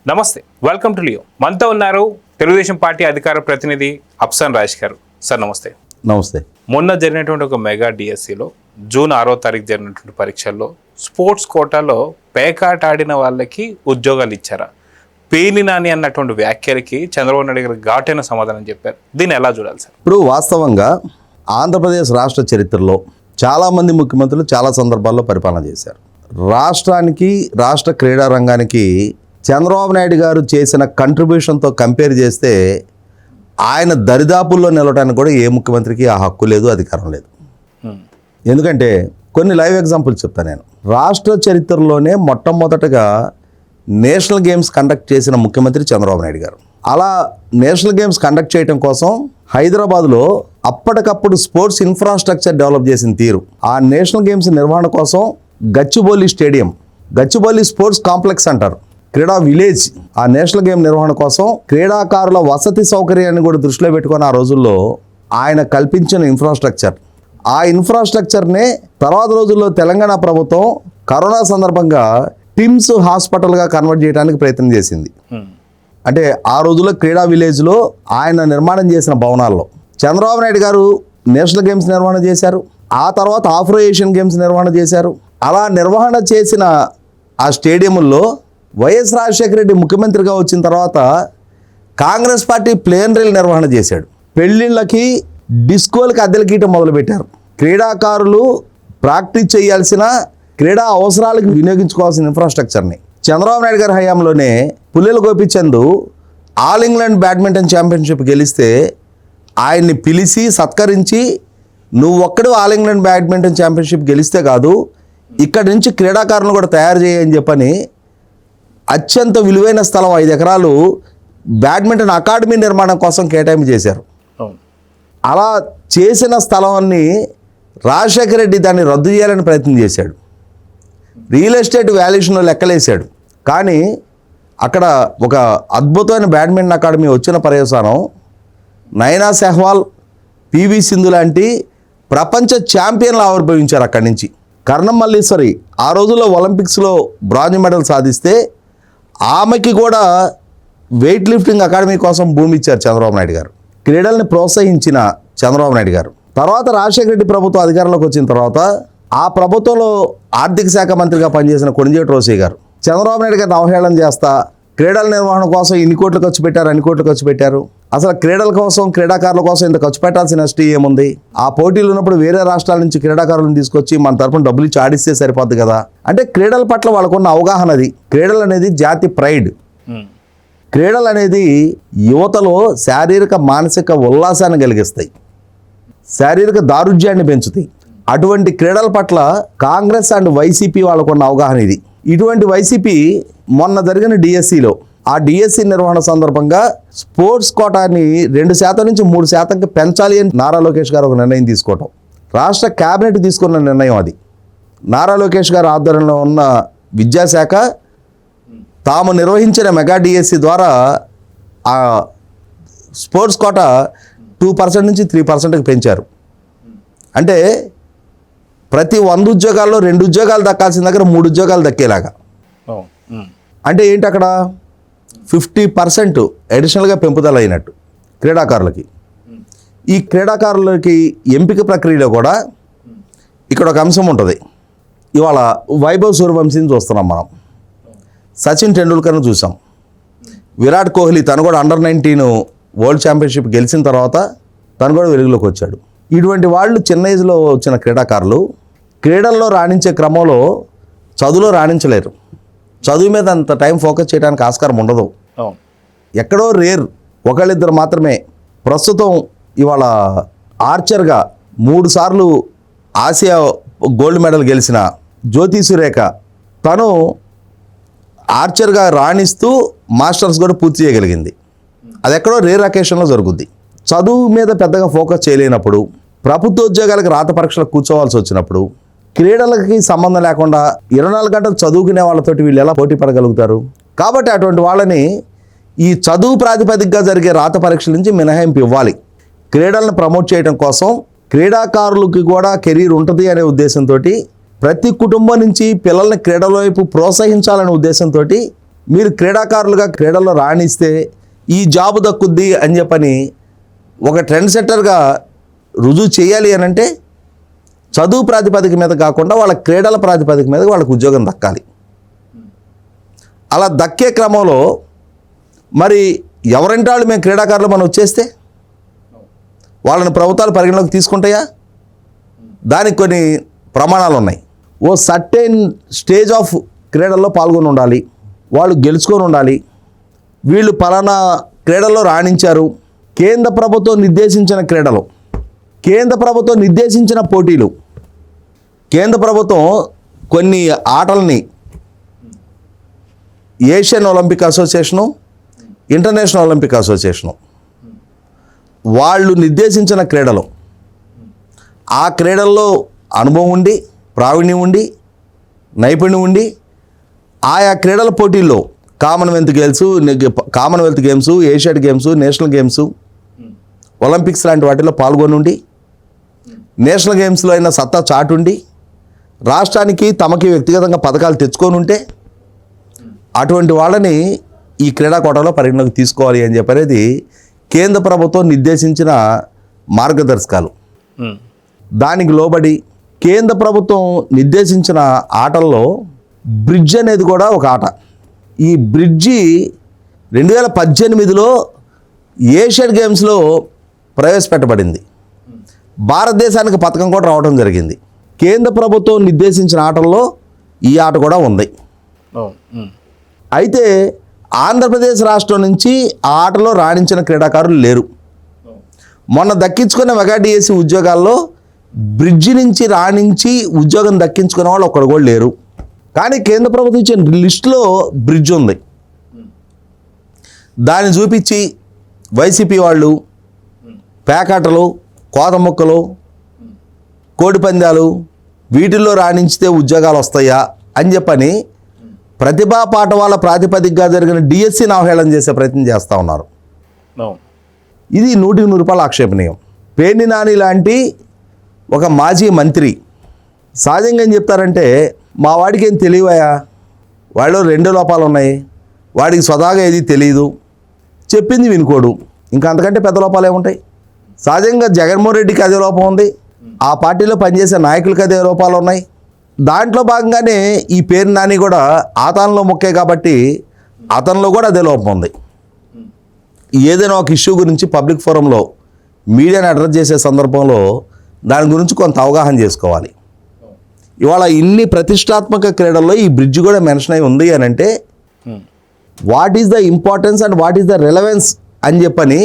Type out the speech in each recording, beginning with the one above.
నమస్తే, welcome to Leo. మనతో ఉన్నారు తెలుగుదేశం పార్టీ అధికార ప్రతినిధి అఫ్సాన్ రాజ్ గారు. సార్ నమస్తే. నమస్తే. మొన్న జరిగినటువంటి ఒక మెగా డిఎస్సిలో జూన్ 6వ తారీఖు జరిగినటువంటి పరీక్షల్లో స్పోర్ట్స్ కోటాలో పేకాట ఆడిన వాళ్ళకి ఉద్యోగాలు ఇచ్చారా? పేలి నాని అన్నటువంటి వ్యాఖ్యలకి చంద్రబాబు నాయుడు గారు ఘాటైన సమాధానం చెప్పారు. దీన్ని ఎలా చూడాలి సార్? ఇప్పుడు వాస్తవంగా ఆంధ్రప్రదేశ్ రాష్ట్ర చరిత్రలో చాలామంది ముఖ్యమంత్రులు చాలా సందర్భాల్లో పరిపాలన చేశారు. రాష్ట్రానికి, రాష్ట్ర క్రీడా రంగానికి చంద్రబాబు నాయుడు గారు చేసిన కంట్రిబ్యూషన్తో కంపేర్ చేస్తే ఆయన దరిదాపుల్లో నిలవడానికి కూడా ఏ ముఖ్యమంత్రికి ఆ హక్కు లేదు, అధికారం లేదు. ఎందుకంటే కొన్ని లైవ్ ఎగ్జాంపుల్స్ చెప్తాను నేను. రాష్ట్ర చరిత్రలోనే మొట్టమొదటగా నేషనల్ గేమ్స్ కండక్ట్ చేసిన ముఖ్యమంత్రి చంద్రబాబు నాయుడు గారు. అలా నేషనల్ గేమ్స్ కండక్ట్ చేయడం కోసం హైదరాబాద్లో అప్పటికప్పుడు స్పోర్ట్స్ ఇన్ఫ్రాస్ట్రక్చర్ డెవలప్ చేసిన తీరు, ఆ నేషనల్ గేమ్స్ నిర్వహణ కోసం Gachibowli stadium, Gachibowli sports complex అంటారు, క్రీడా విలేజ్, ఆ నేషనల్ గేమ్ నిర్వహణ కోసం క్రీడాకారుల వసతి సౌకర్యాన్ని కూడా దృష్టిలో పెట్టుకొని ఆ రోజుల్లో ఆయన కల్పించిన ఇన్ఫ్రాస్ట్రక్చర్, ఆ ఇన్ఫ్రాస్ట్రక్చర్నే తర్వాత రోజుల్లో తెలంగాణ ప్రభుత్వం కరోనా సందర్భంగా టిమ్స్ హాస్పిటల్గా కన్వర్ట్ చేయడానికి ప్రయత్నం చేసింది. అంటే ఆ రోజుల్లో క్రీడా విలేజ్లో ఆయన నిర్మాణం చేసిన భవనాల్లో చంద్రబాబు నాయుడు గారు నేషనల్ గేమ్స్ నిర్వహణ చేశారు. ఆ తర్వాత ఆఫ్రో ఏషియన్ గేమ్స్ నిర్వహణ చేశారు. అలా నిర్వహణ చేసిన ఆ స్టేడియంలో వైఎస్ రాజశేఖర రెడ్డి ముఖ్యమంత్రిగా వచ్చిన తర్వాత కాంగ్రెస్ పార్టీ ప్లేన్ రైల్ నిర్వహణ చేశాడు. పెళ్లిళ్ళకి, డిస్కోలకి అద్దెలు గీయటం మొదలుపెట్టారు. క్రీడాకారులు ప్రాక్టీస్ చేయాల్సిన, క్రీడా అవసరాలకు వినియోగించుకోవాల్సిన ఇన్ఫ్రాస్ట్రక్చర్ని చంద్రబాబు నాయుడు గారి హయాంలోనే Pullela Gopichand all England badminton championship గెలిస్తే ఆయన్ని పిలిచి సత్కరించి, నువ్వు ఒక్కడు ఆల్ ఇంగ్లాండ్ బ్యాడ్మింటన్ ఛాంపియన్షిప్ గెలిస్తే కాదు, ఇక్కడి నుంచి క్రీడాకారులను కూడా తయారు చేయని చెప్పని అత్యంత విలువైన స్థలం 5 ఎకరాలు బ్యాడ్మింటన్ అకాడమీ నిర్మాణం కోసం కేటాయింపు చేశారు. అలా చేసిన స్థలాన్ని రాజశేఖర రెడ్డి దాన్ని రద్దు చేయాలని ప్రయత్నం చేశాడు. రియల్ ఎస్టేట్ వాల్యుయేషన్లో లెక్కలేశాడు. కానీ అక్కడ ఒక అద్భుతమైన బ్యాడ్మింటన్ అకాడమీ వచ్చిన పర్యవసానం నైనా సెహ్వాల్, పివి సింధు లాంటి ప్రపంచ ఛాంపియన్లు ఆవిర్భవించారు అక్కడి నుంచి. కర్ణం మల్లీశ్వరి ఆ రోజుల్లో ఒలింపిక్స్లో బ్రాంజ్ మెడల్ సాధిస్తే ఆమెకి కూడా వెయిట్ లిఫ్టింగ్ అకాడమీ కోసం భూమి ఇచ్చారు చంద్రబాబు నాయుడు గారు. క్రీడల్ని ప్రోత్సహించిన చంద్రబాబు నాయుడు గారు. తర్వాత రాజశేఖర రెడ్డి ప్రభుత్వం అధికారంలోకి వచ్చిన తర్వాత ఆ ప్రభుత్వంలో ఆర్థిక శాఖ మంత్రిగా పనిచేసిన కొణిజేటి రోసయ్య గారు చంద్రబాబు నాయుడు గారిని అవహేళన చేస్తా క్రీడల నిర్వహణ కోసం ఇన్ని కోట్లు ఖర్చు పెట్టారు, అన్ని కోట్లు ఖర్చు పెట్టారు, అసలు క్రీడల కోసం, క్రీడాకారుల కోసం ఇంత ఖర్చు పెట్టాల్సిన నష్టం ఏముంది, ఆ పోటీలు ఉన్నప్పుడు వేరే రాష్ట్రాల నుంచి క్రీడాకారులను తీసుకొచ్చి మన తరపున డబ్బులు ఇచ్చి ఆడిస్తే సరిపోద్ది కదా. అంటే క్రీడల పట్ల వాళ్ళకున్న అవగాహనది. క్రీడలు అనేది జాతి ప్రైడ్. క్రీడలు అనేది యువతలో శారీరక, మానసిక ఉల్లాసాన్ని కలిగిస్తాయి, శారీరక దారుఢ్యాన్ని పెంచుతాయి. అటువంటి క్రీడల పట్ల కాంగ్రెస్ అండ్ వైసీపీ వాళ్ళకున్న అవగాహన ఇది. ఇటువంటి వైసీపీ మొన్న జరిగిన డిఎస్సిలో, ఆ డిఎస్సి నిర్వహణ సందర్భంగా స్పోర్ట్స్ కోటాని 2% నుంచి 3%కి పెంచాలి అని నారా లోకేష్ గారు ఒక నిర్ణయం తీసుకోవటం, రాష్ట్ర కేబినెట్ తీసుకున్న నిర్ణయం అది. నారా లోకేష్ గారు ఆధ్వర్యంలో ఉన్న విద్యాశాఖ తాము నిర్వహించిన మెగా డిఎస్సి ద్వారా ఆ స్పోర్ట్స్ కోటా 2% నుంచి 3%కి పెంచారు. అంటే ప్రతి 100 ఉద్యోగాల్లో 2 ఉద్యోగాలు దక్కాల్సిన దగ్గర 3 ఉద్యోగాలు దక్కేలాగా. అంటే ఏంటి, అక్కడ 50% అడిషనల్గా పెంపుదల అయినట్టు క్రీడాకారులకి. ఈ క్రీడాకారులకి ఎంపిక ప్రక్రియలో కూడా ఇక్కడ ఒక అంశం ఉంటుంది. ఇవాళ వైభవ్ సూర్యవంశీని చూస్తున్నాం మనం, సచిన్ టెండూల్కర్ని చూసాం, విరాట్ కోహ్లీ తను కూడా అండర్-19 వరల్డ్ ఛాంపియన్షిప్ గెలిచిన తర్వాత తను కూడా వెలుగులోకి వచ్చాడు. ఇటువంటి వాళ్ళు చిన్న ఏజ్లో వచ్చిన క్రీడాకారులు క్రీడల్లో రాణించే క్రమంలో చదువులో రాణించలేరు. చదువు మీద అంత టైం ఫోకస్ చేయడానికి ఆస్కారం ఉండదు. ఎక్కడో రేర్ ఒకళ్ళిద్దరు మాత్రమే. ప్రస్తుతం ఇవాళ ఆర్చర్గా 3 సార్లు ఆసియా గోల్డ్ మెడల్ గెలిచిన జ్యోతి సురేఖ తను ఆర్చర్గా రాణిస్తూ మాస్టర్స్ కూడా పూర్తి చేయగలిగింది. అది ఎక్కడో రేర్ అకేషన్లో జరుగుద్ది. చదువు మీద పెద్దగా ఫోకస్ చేయలేనప్పుడు, ప్రభుత్వ ఉద్యోగాలకు రాత పరీక్షలకు కూర్చోవాల్సి వచ్చినప్పుడు, క్రీడలకి సంబంధం లేకుండా 24 గంటలు చదువుకునే వాళ్ళతోటి వీళ్ళు ఎలా పోటీ పడగలుగుతారు? కాబట్టి అటువంటి వాళ్ళని ఈ చదువు ప్రాతిపదికగా జరిగే రాత పరీక్షల నుంచి మినహాయింపు ఇవ్వాలి. క్రీడలను ప్రమోట్ చేయడం కోసం, క్రీడాకారులకి కూడా కెరీర్ ఉంటుంది అనే ఉద్దేశంతో ప్రతి కుటుంబం నుంచి పిల్లల్ని క్రీడల వైపు ప్రోత్సహించాలనే ఉద్దేశంతో మీరు క్రీడాకారులుగా క్రీడల్లో రాణిస్తే ఈ జాబు దక్కుద్ది అని చెప్పని ఒక ట్రెండ్ సెట్టర్గా రుజువు చేయాలి అని అంటే చదువు ప్రాతిపదిక మీద కాకుండా వాళ్ళ క్రీడల ప్రాతిపదిక మీద వాళ్ళకి ఉద్యోగం దక్కాలి. అలా దక్కే క్రమంలో మరి ఎవరంటే వాళ్ళు మేము క్రీడాకారులు మనం వచ్చేస్తే వాళ్ళని ప్రభుత్వాలు పరిగణలోకి తీసుకుంటాయా? దానికి కొన్ని ప్రమాణాలు ఉన్నాయి. ఓ సర్టెన్ స్టేజ్ ఆఫ్ క్రీడల్లో పాల్గొని ఉండాలి, వాళ్ళు గెలుచుకొని ఉండాలి, వీళ్ళు పలానా క్రీడల్లో రాణించారు, కేంద్ర ప్రభుత్వం నిర్దేశించిన క్రీడలు, కేంద్ర ప్రభుత్వం నిర్దేశించిన పోటీలు, కేంద్ర ప్రభుత్వం కొన్ని ఆటల్ని Asian Olympic association, international Olympic association వాళ్ళు నిర్దేశించిన క్రీడలు, ఆ క్రీడల్లో అనుభవం ఉండి, ప్రావీణ్యం ఉండి, నైపుణ్యం ఉండి ఆయా క్రీడల పోటీల్లో Commonwealth games, Asian games, national games, Olympics లాంటి వాటిలో పాల్గొని ఉండి, నేషనల్ గేమ్స్లో అయినా సత్తా చాటుండి, రాష్ట్రానికి తమకి వ్యక్తిగతంగా పథకాలు తెచ్చుకొని ఉంటే అటువంటి వాళ్ళని ఈ క్రీడా కోటాలో పరిగణలోకి తీసుకోవాలి అని చెప్పనేది కేంద్ర ప్రభుత్వం నిర్దేశించిన మార్గదర్శకాలు. దానికి లోబడి కేంద్ర ప్రభుత్వం నిర్దేశించిన ఆటల్లో బ్రిడ్జ్ అనేది కూడా ఒక ఆట. ఈ బ్రిడ్జి 2018లో ఏషియన్ గేమ్స్లో ప్రవేశపెట్టబడింది. భారతదేశానికి పథకం కూడా రావడం జరిగింది. కేంద్ర ప్రభుత్వం నిర్దేశించిన ఆటల్లో ఈ ఆట కూడా ఉంది. అయితే ఆంధ్రప్రదేశ్ రాష్ట్రం నుంచి ఆ ఆటలో రాణించిన క్రీడాకారులు లేరు. మొన్న దక్కించుకున్న మెగా డిఎస్సి ఉద్యోగాల్లో బ్రిడ్జి నుంచి రాణించి ఉద్యోగం దక్కించుకునే వాళ్ళు ఒక్కడు కూడా లేరు. కానీ కేంద్ర ప్రభుత్వం ఇచ్చిన లిస్టులో బ్రిడ్జ్ ఉంది. దాన్ని చూపించి వైసీపీ వాళ్ళు పేకాటలు, కోత ముక్కలు, కోడిపందాలు వీటిల్లో రాణించితే ఉద్యోగాలు వస్తాయా అని చెప్పని ప్రతిభా పాఠవాల ప్రాతిపదికగా జరిగిన డిఎస్సిని అవహేళన చేసే ప్రయత్నం చేస్తూ ఉన్నారు. ఇది 100% ఆక్షేపణీయం. పేర్ని నాని లాంటి ఒక మాజీ మంత్రి సహజంగా ఏం చెప్తారంటే, మా వాడికి ఏం తెలియవయా, వాడిలో 2 లోపాలు ఉన్నాయి, వాడికి స్వతహాగా ఏది తెలియదు, చెప్పింది వినుకోడు, ఇంకా అంతకంటే పెద్ద లోపాలు ఏముంటాయి? సహజంగా జగన్మోహన్ రెడ్డికి అదే లోపం ఉంది, ఆ పార్టీలో పనిచేసే నాయకులకి అదే లోపాలు ఉన్నాయి. దాంట్లో భాగంగానే ఈ పేరు నాని కూడా ఆతనంలో మొక్కే కాబట్టి అతనిలో కూడా అదే లోపం ఉంది. ఏదైనా ఒక ఇష్యూ గురించి పబ్లిక్ ఫోరంలో మీడియాని అడ్రస్ చేసే సందర్భంలో దాని గురించి కొంత అవగాహన చేసుకోవాలి. ఇవాళ ఇన్ని ప్రతిష్టాత్మక క్రీడల్లో ఈ బ్రిడ్జ్ కూడా మెన్షన్ అయి ఉంది అని అంటే what is the importance and what is the relevance అని చెప్పని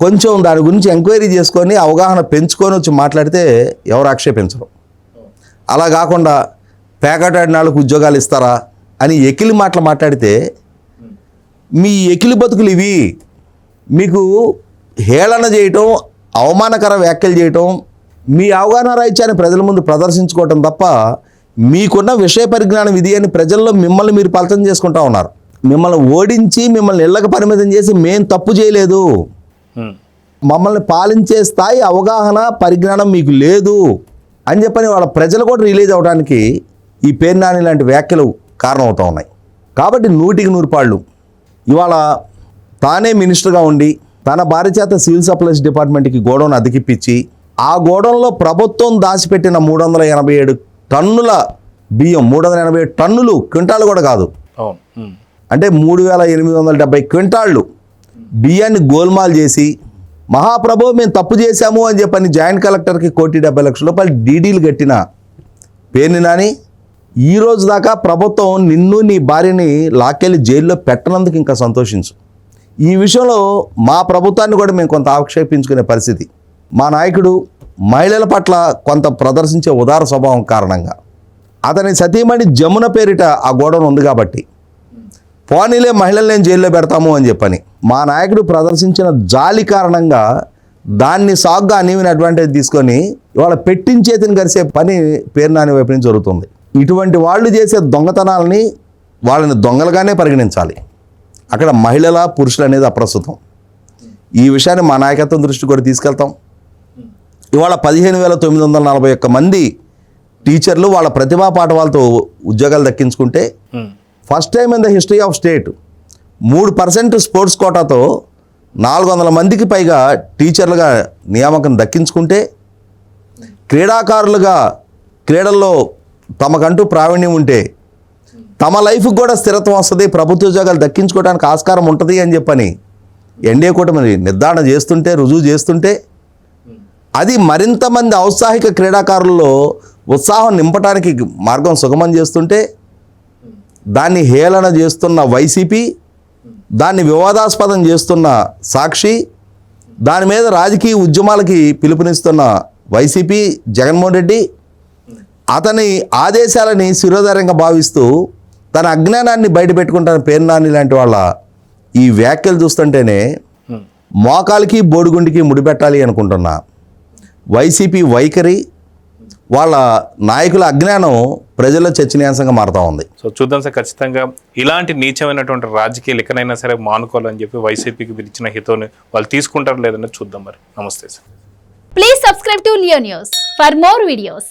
కొంచెం దాని గురించి ఎంక్వైరీ చేసుకొని అవగాహన పెంచుకొని వచ్చి మాట్లాడితే ఎవరు ఆక్షేపించరు. అలా కాకుండా పేకాట ఆడిన వాళ్ళకు ఉద్యోగాలు ఇస్తారా అని ఎకిలి మాటలు మాట్లాడితే మీ ఎకిలి బతుకులు ఇవి. మీకు హేళన చేయటం, అవమానకర వ్యాఖ్యలు చేయటం, మీ అవగాహన రాహిత్యాన్ని ప్రజల ముందు ప్రదర్శించుకోవటం తప్ప మీకున్న విషయ పరిజ్ఞానం ఇది అని ప్రజల్లో మిమ్మల్ని మీరు పలచన చేసుకుంటా ఉన్నారు. మిమ్మల్ని ఓడించి మిమ్మల్ని ఇళ్ళకి పరిమితం చేసి మేం తప్పు చేయలేదు, మమ్మల్ని పాలించే స్థాయి అవగాహన పరిజ్ఞానం మీకు లేదు అని చెప్పని వాళ్ళ ప్రజలు కూడా రిలీజ్ అవ్వడానికి ఈ పేరు నాని లాంటి వ్యాఖ్యలు కారణమవుతూ ఉన్నాయి. కాబట్టి 100% ఇవాళ తానే మినిస్టర్గా ఉండి తన భార్య చేత సివిల్ సప్లైస్ డిపార్ట్మెంట్కి గోడౌన్ అద్దెకిప్పించి ఆ గోడౌన్లో ప్రభుత్వం దాచిపెట్టిన 387 టన్నుల బియ్యం, 387 టన్నులు, క్వింటాలు కూడా కాదు, అంటే 3870 క్వింటాళ్ళు బియ్యాన్ని గోల్మాల్ చేసి మహాప్రభు మేము తప్పు చేశాము అని చెప్పని జాయింట్ కలెక్టర్కి 1,70,00,000 రూపాయలు డీడీలు కట్టిన పేర్ని నాని ఈరోజు దాకా ప్రభుత్వం నిన్ను నీ భార్యని లాక్కెళ్ళి జైల్లో పెట్టనందుకు ఇంకా సంతోషించు. ఈ విషయంలో మా ప్రభుత్వాన్ని కూడా మేము కొంత ఆక్షేపించుకునే పరిస్థితి. మా నాయకుడు మహిళల పట్ల కొంత ప్రదర్శించే ఉదార స్వభావం కారణంగా అతని సతీమణి జమున పేరిట ఆ గోడౌన్ ఉంది కాబట్టి పోనీలే మహిళలు నేను జైల్లో పెడతాము అని చెప్పని మా నాయకుడు ప్రదర్శించిన జాలి కారణంగా దాన్ని సాగ్గా అనేవిన అడ్వాంటేజ్ తీసుకొని ఇవాళ పెట్టించేతిని గరిసే పని పేరు నాని వైపు నుంచి జరుగుతుంది. ఇటువంటి వాళ్ళు చేసే దొంగతనాలని వాళ్ళని దొంగలుగానే పరిగణించాలి. అక్కడ మహిళల పురుషులు అనేది అప్రస్తుతం. ఈ విషయాన్ని మా నాయకత్వం దృష్టి కూడా తీసుకెళ్తాం. ఇవాళ 15,941 మంది టీచర్లు వాళ్ళ ప్రతిభా పాఠవాలతో ఉద్యోగాలు దక్కించుకుంటే first time in the history of state 3% sports కోటాతో 400 మందికి పైగా టీచర్లుగా నియామకం దక్కించుకుంటే, క్రీడాకారులుగా క్రీడల్లో తమకంటూ ప్రావీణ్యం ఉంటే తమ లైఫ్కి కూడా స్థిరత్వం వస్తుంది, ప్రభుత్వ ఉద్యోగాలు దక్కించుకోవడానికి ఆస్కారం ఉంటుంది అని చెప్పని ఎన్డీఏ కూటమి నిర్ధారణ చేస్తుంటే, రుజువు చేస్తుంటే, అది మరింత మంది ఔత్సాహిక క్రీడాకారుల్లో ఉత్సాహం నింపడానికి మార్గం సుగమం చేస్తుంటే, దాన్ని హేళన చేస్తున్న వైసీపీ, దాన్ని వివాదాస్పదం చేస్తున్న సాక్షి, దాని మీద రాజకీయ ఉద్యమాలకి పిలుపునిస్తున్న వైసీపీ జగన్మోహన్ రెడ్డి అతని ఆదేశాలని శిరోధార్యంగా భావిస్తూ తన అజ్ఞానాన్ని బయటపెట్టుకుంటున్న పేరు నాని లాంటి వాళ్ళ ఈ వ్యాఖ్యలు చూస్తుంటేనే మోకాలికి బోడిగుండికి ముడిపెట్టాలి అనుకుంటున్నా. వైసీపీ వైఖరి, వాళ్ళ నాయకుల అజ్ఞానం ప్రజల్లో చర్చనీయాంశంగా మారుతూ ఉంది. సో చూద్దాం సార్, ఖచ్చితంగా ఇలాంటి నీచమైనటువంటి రాజకీయాలు ఎక్కడైనా సరే మానుకోవాలని చెప్పి వైసీపీకి పిలిచిన హితోని వాళ్ళు తీసుకుంటారు లేదని చూద్దాం మరి. నమస్తే sir. Please subscribe to Leo News for more videos.